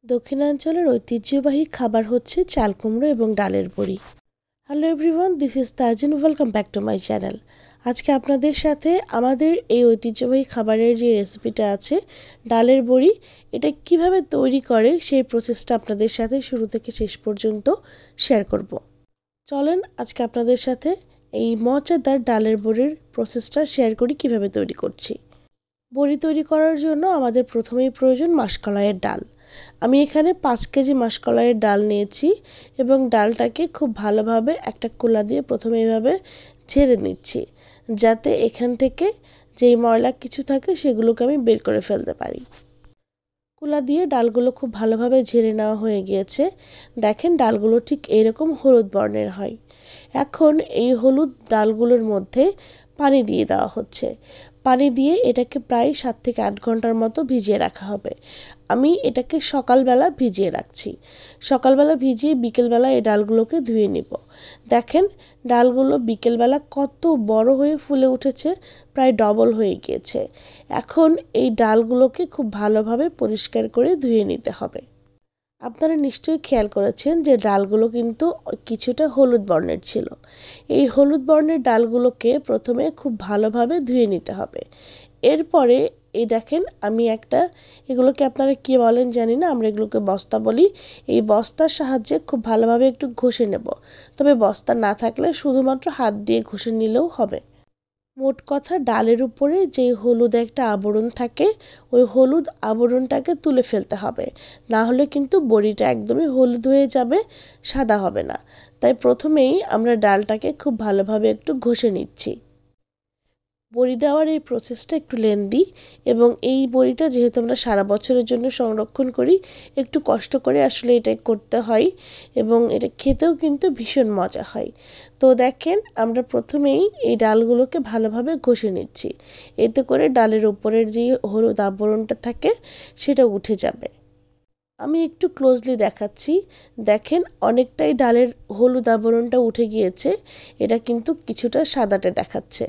দক্ষিণাঞ্চলের ঐতিহ্যবাহী খাবার হচ্ছে চাল কুমড়ো এবং ডালের বড়ি। Hello everyone, this is Tajin. Welcome back to my channel. আজকে আপনাদের সাথে আমাদের এই ঐতিহ্যবাহী খাবারের যে রেসিপিটা আছে ডালের বড়ি, এটা কিভাবে তৈরি করে সেই প্রসেসটা আপনাদের সাথে শুরু থেকে শেষ পর্যন্ত শেয়ার করব। চলেন আজকে আপনাদের সাথে এই মজাদার ডালের বড়ির প্রসেসটা শেয়ার করি কিভাবে তৈরি করছি। বড়ি তৈরি করার জন্য আমাদের প্রথমেই প্রয়োজন মাসকলাইয়ের ডাল। আমি এখানে 5 কেজি মাসকলাইয়ের ডাল নিয়েছি এবং ডালটাকে খুব ভালোভাবে একটা কুলা দিয়ে প্রথমে এইভাবে ঝেড়ে নিচ্ছি, যাতে এখান থেকে যেই ময়লা কিছু থাকে সেগুলোকে আমি বের করে ফেলতে পারি। কুলা দিয়ে ডালগুলো খুব ভালোভাবে ঝেড়ে নেওয়া হয়ে গিয়েছে। দেখেন ডালগুলো ঠিক এরকম হলুদ বর্ণের হয়। এখন এই হলুদ ডালগুলোর মধ্যে পানি দিয়ে দেওয়া হচ্ছে। পানি দিয়ে এটাকে প্রায় 7 থেকে 8 ঘন্টার মতো ভিজিয়ে রাখা হবে। আমি এটাকে সকালবেলা ভিজিয়ে রাখছি। সকালবেলা ভিজিয়ে বিকেলবেলা এই ডালগুলোকে ধুয়ে নিব। দেখেন ডালগুলো বিকেলবেলা কত বড় হয়ে ফুলে উঠেছে, প্রায় ডবল হয়ে গিয়েছে। এখন এই ডালগুলোকে খুব ভালোভাবে পরিষ্কার করে ধুয়ে নিতে হবে। আপনারা নিশ্চয়ই খেয়াল করেছেন যে ডালগুলো কিন্তু কিছুটা হলুদ বর্ণের ছিল। এই হলুদ বর্ণের ডালগুলোকে প্রথমে খুব ভালোভাবে ধুয়ে নিতে হবে। এরপরে এই দেখেন আমি এগুলোকে আপনারা কী বলেন জানি না, আমরা এগুলোকে বস্তা বলি। এই বস্তার সাহায্যে খুব ভালোভাবে একটু ঘষে নেব। তবে বস্তা না থাকলে শুধুমাত্র হাত দিয়ে ঘষে নিলেও হবে। মোট কথা ডালের উপরে যে হলুদ একটা আবরণ থাকে, ওই হলুদ আবরণটাকে তুলে ফেলতে হবে, না হলে কিন্তু বড়িটা একদমই হলুদ হয়ে যাবে, সাদা হবে না। তাই প্রথমেই আমরা ডালটাকে খুব ভালোভাবে একটু ঘষে নিচ্ছি। বড়ি দেওয়ার এই প্রসেসটা একটু লেন্দি এবং এই বড়িটা যেহেতু আমরা সারা বছরের জন্য সংরক্ষণ করি, একটু কষ্ট করে আসলে এটা করতে হয় এবং এটা খেতেও কিন্তু ভীষণ মজা হয়। তো দেখেন আমরা প্রথমেই এই ডালগুলোকে ভালোভাবে ঘষে নিচ্ছি। এতে করে ডালের উপরের যে হলুদ আবরণটা থাকে সেটা উঠে যাবে। আমি একটু ক্লোজলি দেখাচ্ছি। দেখেন অনেকটাই ডালের হলুদ আবরণটা উঠে গিয়েছে। এটা কিন্তু কিছুটা সাদাটে দেখাচ্ছে।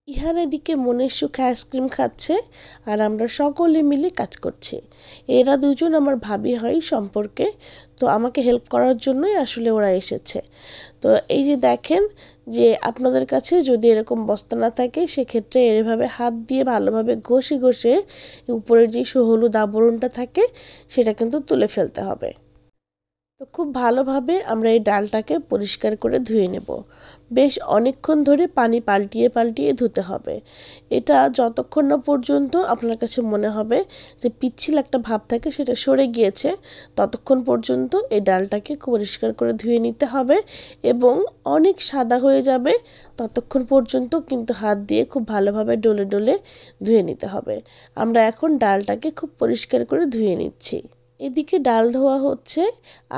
ইহান এদিকে মনের সুখে আইসক্রিম খাচ্ছে আর আমরা সকলে মিলে কাজ করছি। এরা দুজন আমার ভাবি হয় সম্পর্কে, তো আমাকে হেল্প করার জন্যই আসলে ওরা এসেছে। তো এই যে দেখেন যে আপনাদের কাছে যদি এরকম বস্তা না থাকে, সেক্ষেত্রে এভাবে হাত দিয়ে ভালোভাবে ঘষে ঘষে উপরের যে হলুদ আবরণটা থাকে সেটা কিন্তু তুলে ফেলতে হবে। তো খুব ভালোভাবে আমরা এই ডালটাকে পরিষ্কার করে ধুয়ে নেব। বেশ অনেকক্ষণ ধরে পানি পাল্টিয়ে পাল্টিয়ে ধুতে হবে। এটা যতক্ষণ না পর্যন্ত আপনার কাছে মনে হবে যে পিচ্ছিল একটা ভাব থাকে সেটা সরে গিয়েছে, ততক্ষণ পর্যন্ত এই ডালটাকে পরিষ্কার করে ধুয়ে নিতে হবে এবং অনেক সাদা হয়ে যাবে ততক্ষণ পর্যন্ত কিন্তু হাত দিয়ে খুব ভালোভাবে ডলে ডলে ধুয়ে নিতে হবে। আমরা এখন ডালটাকে খুব পরিষ্কার করে ধুয়ে নিচ্ছি। এদিকে ডাল ধোয়া হচ্ছে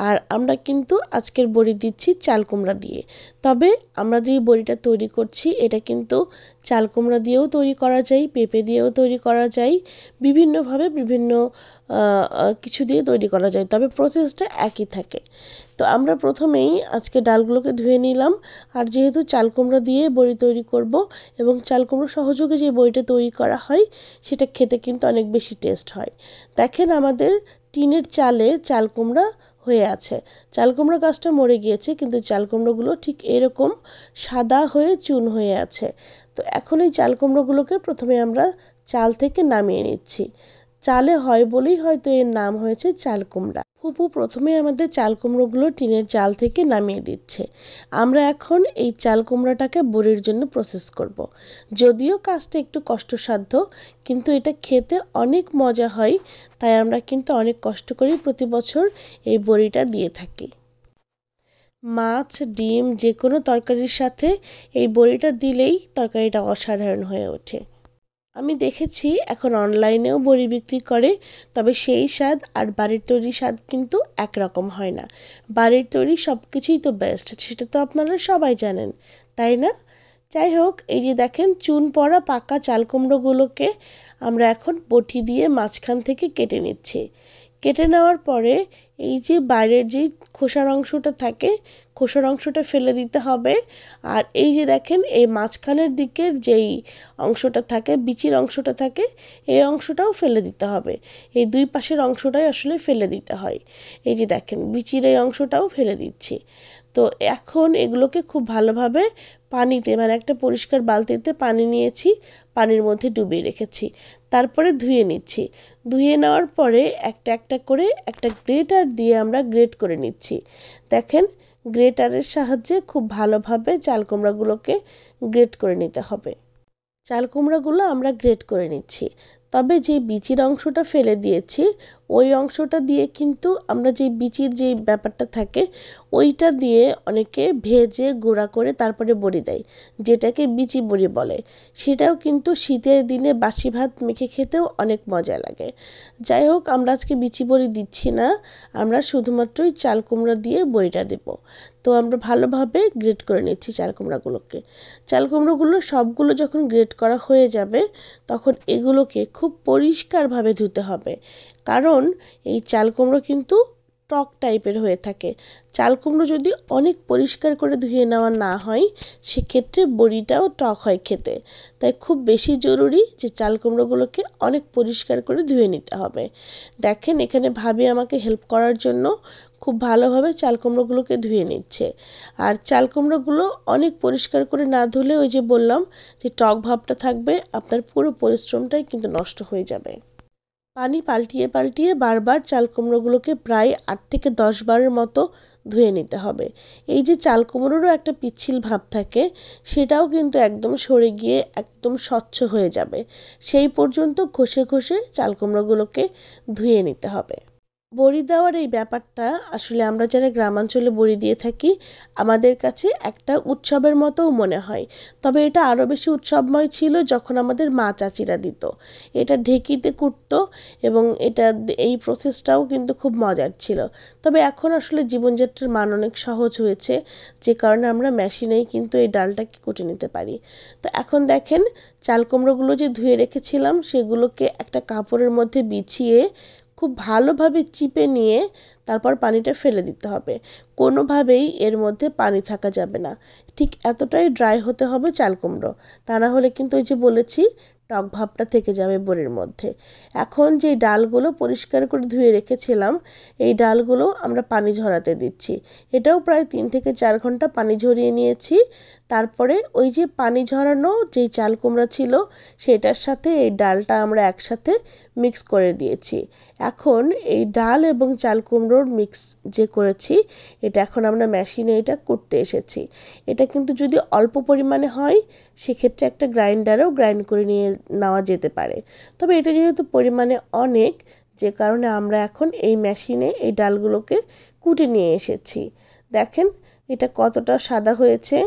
আর আমরা কিন্তু আজকের বড়ি দিচ্ছি চাল কুমড়া দিয়ে। তবে আমরা যে বড়িটা তৈরি করছি এটা কিন্তু চাল কুমড়া দিয়েও তৈরি করা যায়, পেঁপে দিয়েও তৈরি করা যায়, বিভিন্নভাবে বিভিন্ন কিছু দিয়ে তৈরি করা যায়, তবে প্রসেসটা একই থাকে। তো আমরা প্রথমেই আজকে ডালগুলোকে ধুয়ে নিলাম। আর যেহেতু চাল কুমড়া দিয়ে বড়ি তৈরি করব এবং চাল কুমড়ো সহযোগে যে বড়িটা তৈরি করা হয় সেটা খেতে কিন্তু অনেক বেশি টেস্ট হয়। দেখেন আমাদের টিনের চালে চাল কুমড়া হয়ে আছে। চাল কুমড়া গাছটা মরে গিয়েছে, কিন্তু চাল কুমড়োগুলো ঠিক এরকম সাদা হয়ে চুন হয়ে আছে। তো এখন এই চাল কুমড়োগুলোকে প্রথমে আমরা চাল থেকে নামিয়ে নিচ্ছি। চালে হয় বলেই হয়তো এর নাম হয়েছে চাল কুমড়া। ফুপু প্রথমে আমাদের চাল কুমড়োগুলো টিনের চাল থেকে নামিয়ে দিচ্ছে। আমরা এখন এই চাল কুমড়াটাকে বড়ির জন্য প্রসেস করব। যদিও কাজটা একটু কষ্টসাধ্য, কিন্তু এটা খেতে অনেক মজা হয়, তাই আমরা কিন্তু অনেক কষ্ট করেই প্রতি বছর এই বড়িটা দিয়ে থাকি। মাছ, ডিম যে কোনো তরকারির সাথে এই বড়িটা দিলেই তরকারিটা অসাধারণ হয়ে ওঠে। আমি দেখেছি এখন অনলাইনেও বড়ি বিক্রি করে, তবে সেই স্বাদ আর বাড়ির তৈরি স্বাদ কিন্তু একরকম হয় না। বাড়ির তৈরি সব কিছুই তো বেস্ট, সেটা তো আপনারা সবাই জানেন, তাই না? যাই হোক, এই যে দেখেন চুন পড়া পাকা চাল কুমড়োগুলোকে আমরা এখন বটি দিয়ে মাঝখান থেকে কেটে নিচ্ছি। কেটে নেওয়ার পরে এই যে বাইরের যে খোসার অংশটা থাকে, খোসার অংশটা ফেলে দিতে হবে। আর এই যে দেখেন এই মাঝখানের দিকের যেই অংশটা থাকে, বিচির অংশটা থাকে, এই অংশটাও ফেলে দিতে হবে। এই দুই পাশের অংশটাই আসলে ফেলে দিতে হয়। এই যে দেখেন বিচির এই অংশটাও ফেলে দিচ্ছি। তো এখন এগুলোকে খুব ভালোভাবে পানিতে, মানে একটা পরিষ্কার বালতিতে পানি নিয়েছি, পানির মধ্যে ডুবিয়ে রেখেছি, তারপরে ধুয়ে নিচ্ছি। ধুয়ে নেওয়ার পরে একটা একটা করে একটা গ্রেটার দিয়ে আমরা গ্রেট করে নিচ্ছি। দেখেন গ্রেটারের সাহায্যে খুব ভালোভাবে চাল কুমড়াগুলোকে গ্রেট করে নিতে হবে। চাল কুমড়াগুলো আমরা গ্রেট করে নিচ্ছি। তবে যে বিচির অংশটা ফেলে দিয়েছি, ওই অংশটা দিয়ে কিন্তু আমরা যে বিচির যে ব্যাপারটা থাকে, ওইটা দিয়ে অনেকে ভেজে গুঁড়া করে তারপরে বড়ি দেয়, যেটাকে বিচি বড়ি বলে। সেটাও কিন্তু শীতের দিনে বাসি ভাত মেখে খেতেও অনেক মজা লাগে। যাই হোক, আমরা আজকে বিচি বড়ি দিচ্ছি না, আমরা শুধুমাত্রই চাল কুমড়া দিয়ে বড়িটা দেব। তো আমরা ভালোভাবে গ্রেট করে নিচ্ছি চাল কুমড়াগুলোকে। চাল কুমড়োগুলো সবগুলো যখন গ্রেট করা হয়ে যাবে, তখন এগুলোকে খুব পরিষ্কারভাবে ধুতে হবে, কারণ এই চাল কুমড়ো কিন্তু টক টাইপের হয়ে থাকে। চাল কুমড়ো যদি অনেক পরিষ্কার করে ধুয়ে নেওয়া না হয়, সেক্ষেত্রে বড়িটাও টক হয় খেতে। তাই খুব বেশি জরুরি যে চাল কুমড়োগুলোকে অনেক পরিষ্কার করে ধুয়ে নিতে হবে। দেখেন এখানে ভাবি আমাকে হেল্প করার জন্য খুব ভালোভাবে চাল কুমড়োগুলোকে ধুয়ে নিচ্ছে। আর চাল কুমড়োগুলো অনেক পরিষ্কার করে না ধুলে, ওই যে বললাম যে টক ভাবটা থাকবে, আপনার পুরো পরিশ্রমটাই কিন্তু নষ্ট হয়ে যাবে। পানি পাল্টিয়ে পাল্টিয়ে বারবার চাল কুমড়োগুলোকে প্রায় 8 থেকে 10 বারের মতো ধুয়ে নিতে হবে। এই যে চাল কুমড়োরও একটা পিচ্ছিল ভাব থাকে, সেটাও কিন্তু একদম সরে গিয়ে একদম স্বচ্ছ হয়ে যাবে। সেই পর্যন্ত ঘষে ঘষে চাল কুমড়োগুলোকে ধুয়ে নিতে হবে। বড়ি দেওয়ার এই ব্যাপারটা আসলে আমরা যারা গ্রামাঞ্চলে বড়ি দিয়ে থাকি, আমাদের কাছে একটা উৎসবের মতোও মনে হয়। তবে এটা আরও বেশি উৎসবময় ছিল যখন আমাদের মা চাচিরা দিত। এটা ঢেঁকিতে কুটতো এবং এই প্রসেসটাও কিন্তু খুব মজার ছিল। তবে এখন আসলে জীবনযাত্রার মান অনেক সহজ হয়েছে, যে কারণে আমরা মেশিনেই কিন্তু এই ডালটাকে কুটে নিতে পারি। তো এখন দেখেন চাল কুমড়োগুলো যে ধুয়ে রেখেছিলাম, সেগুলোকে একটা কাপড়ের মধ্যে বিছিয়ে খুব ভালোভাবে চিপে নিয়ে তারপর পানিটা ফেলে দিতে হবে। কোনোভাবেই এর মধ্যে পানি থাকা যাবে না। ঠিক এতটাই ড্রাই হতে হবে চাল কুমড়ো, তা না হলে কিন্তু ওই যে বলেছি টক ভাবটা থেকে যাবে বড়ির মধ্যে। এখন যে ডালগুলো পরিষ্কার করে ধুয়ে রেখেছিলাম, এই ডালগুলো আমরা পানি ঝরাতে দিচ্ছি। এটাও প্রায় 3 থেকে 4 ঘন্টা পানি ঝরিয়ে নিয়েছি। তারপরে ওই যে পানি ঝরানো যেই চাল কুমড়া ছিল, সেটার সাথে এই ডালটা আমরা একসাথে মিক্স করে দিয়েছি। এখন এই ডাল এবং চাল কুমড়োর মিক্স যে করেছি, এটা এখন আমরা মেশিনে এটা করতে এসেছি। এটা কিন্তু যদি অল্প পরিমাণে হয়, সেক্ষেত্রে একটা গ্রাইন্ডারেও গ্রাইন্ড করে নিয়ে নেওয়া যেতে পারে। তবে এটা যেহেতু পরিমাণে অনেক, যে কারণে আমরা এখন এই মেশিনে এই ডালগুলোকে কুটে নিয়ে এসেছি। দেখেন এটা কতটা সাদা হয়েছে।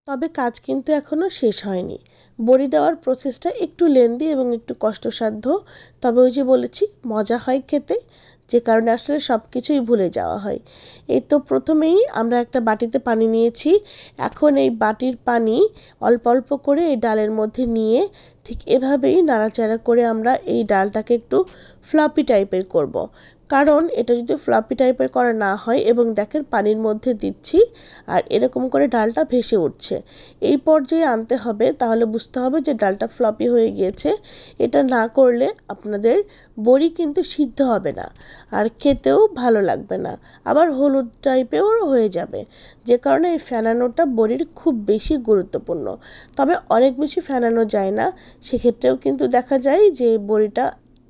তবে কাজ কিন্তু এখনও শেষ হয়নি। বড়ি দেওয়ার প্রসেসটা একটু লেন্দি এবং একটু কষ্টসাধ্য, তবে ওই যে বলেছি মজা হয় খেতে, যে কারণে আসলে সব কিছুই ভুলে যাওয়া হয়। এই তো প্রথমেই আমরা একটা বাটিতে পানি নিয়েছি। এখন এই বাটির পানি অল্প অল্প করে এই ডালের মধ্যে নিয়ে ঠিক এভাবেই নাড়াচাড়া করে আমরা এই ডালটাকে একটু ফ্লাপি টাইপের করব। কারণ এটা যদি ফ্লাপি টাইপের করা না হয়, এবং দেখেন পানির মধ্যে দিচ্ছি আর এরকম করে ডালটা ভেসে উঠছে, এই পর্যায়ে আনতে হবে, তাহলে বুঝতে হবে যে ডালটা ফ্লপি হয়ে গিয়েছে। এটা না করলে আপনাদের বড়ি কিন্তু সিদ্ধ হবে না, আর খেতেও ভালো লাগবে না, আবার হলুদ টাইপেরও হয়ে যাবে। যে কারণে এই ফেনানোটা বড়ির খুব বেশি গুরুত্বপূর্ণ। তবে অনেক বেশি ফেনানো যায় না, সেক্ষেত্রেও কিন্তু দেখা যায় যে বড়িটা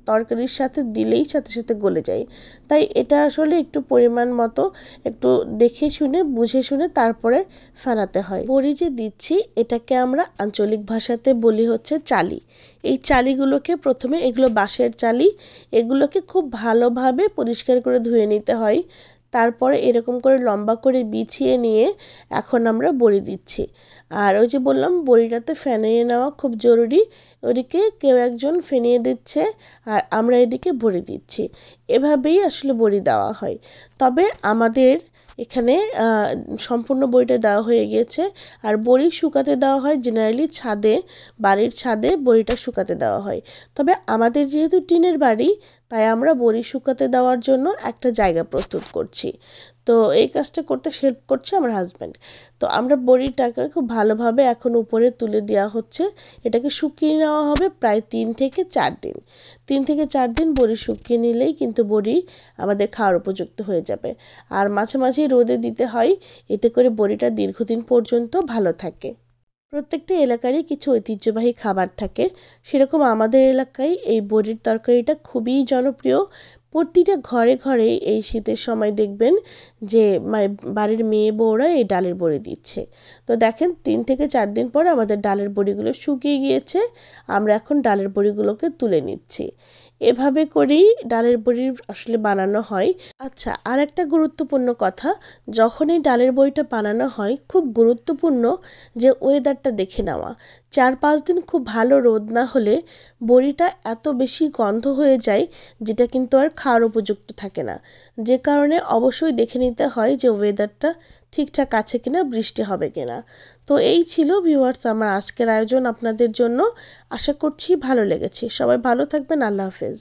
তরকারির সাথে দিলেই সাথে সাথে গলে যায়। তাই এটা আসলে একটু পরিমাণ মতো একটু দেখে শুনে বুঝে শুনে তারপরে ফেনাতে হয়। বড়ি যে দিচ্ছি, এটাকে আমরা আঞ্চলিক ভাষাতে বলি হচ্ছে চালি। এই চালিগুলোকে প্রথমে, এগুলো বাঁশের চালি, এগুলোকে খুব ভালোভাবে পরিষ্কার করে ধুয়ে নিতে হয়। তারপরে এরকম করে লম্বা করে বিছিয়ে নিয়ে এখন আমরা বড়ি দিচ্ছি। আর ওই যে বললাম বড়িটাতে ফেনিয়ে নেওয়া খুব জরুরি। ওদিকে কেউ একজন ফেনিয়ে দিচ্ছে আর আমরা এদিকে বড়ি দিচ্ছি। এভাবেই আসলে বড়ি দেওয়া হয়। তবে আমাদের এখানে সম্পূর্ণ বড়িটা দেওয়া হয়ে গিয়েছে। আর বড়ি শুকাতে দেওয়া হয় জেনারেলি ছাদে, বাড়ির ছাদে বড়িটা শুকাতে দেওয়া হয়। তবে আমাদের যেহেতু টিনের বাড়ি, তাই আমরা বড়ি শুকাতে দেওয়ার জন্য একটা জায়গা প্রস্তুত করছি। তো এই কাজটা করতে হেল্প করছে আমার হাজব্যান্ড। তো আমরা বড়িটাকে খুব ভালোভাবে এখন উপরে তুলে দেওয়া হচ্ছে। এটাকে শুকিয়ে নেওয়া হবে প্রায় 3 থেকে 4 দিন। 3 থেকে 4 দিন বড়ি শুকিয়ে নিলেই কিন্তু বড়ি আমাদের খাওয়ার উপযুক্ত হয়ে যাবে। আর মাঝে মাঝে রোদে দিতে হয়, এতে করে বড়িটা দীর্ঘদিন পর্যন্ত ভালো থাকে। প্রত্যেকটা এলাকারই কিছু ঐতিহ্যবাহী খাবার থাকে, সেরকম আমাদের এলাকায় এই বড়ির তরকারিটা খুবই জনপ্রিয়। প্রতিটা ঘরে ঘরে এই শীতের সময় দেখবেন যে বাড়ির মেয়ে বউরা এই ডালের বড়ি দিচ্ছে। তো দেখেন 3 থেকে 4 দিন পর আমাদের ডালের বড়িগুলো শুকিয়ে গিয়েছে। আমরা এখন ডালের বড়িগুলোকে তুলে নিচ্ছি। এভাবে করেই ডালের বড়ি আসলে বানানো হয়। আচ্ছা, আর একটা গুরুত্বপূর্ণ কথা, যখন এই ডালের বড়িটা বানানো হয় খুব গুরুত্বপূর্ণ যে ওয়েদারটা দেখে নেওয়া। 4-5 দিন খুব ভালো রোদ না হলে বড়িটা এত বেশি গন্ধ হয়ে যায়, যেটা কিন্তু আর খাওয়ার উপযুক্ত থাকে না। যে কারণে অবশ্যই দেখে নিতে হয় যে ওয়েদারটা ঠিকঠাক আছে কিনা, বৃষ্টি হবে কিনা। তো এই ছিল ভিউয়ার্স আমার আজকের আয়োজন আপনাদের জন্য। আশা করছি ভালো লেগেছে। সবাই ভালো থাকবেন। আল্লাহ হাফেজ।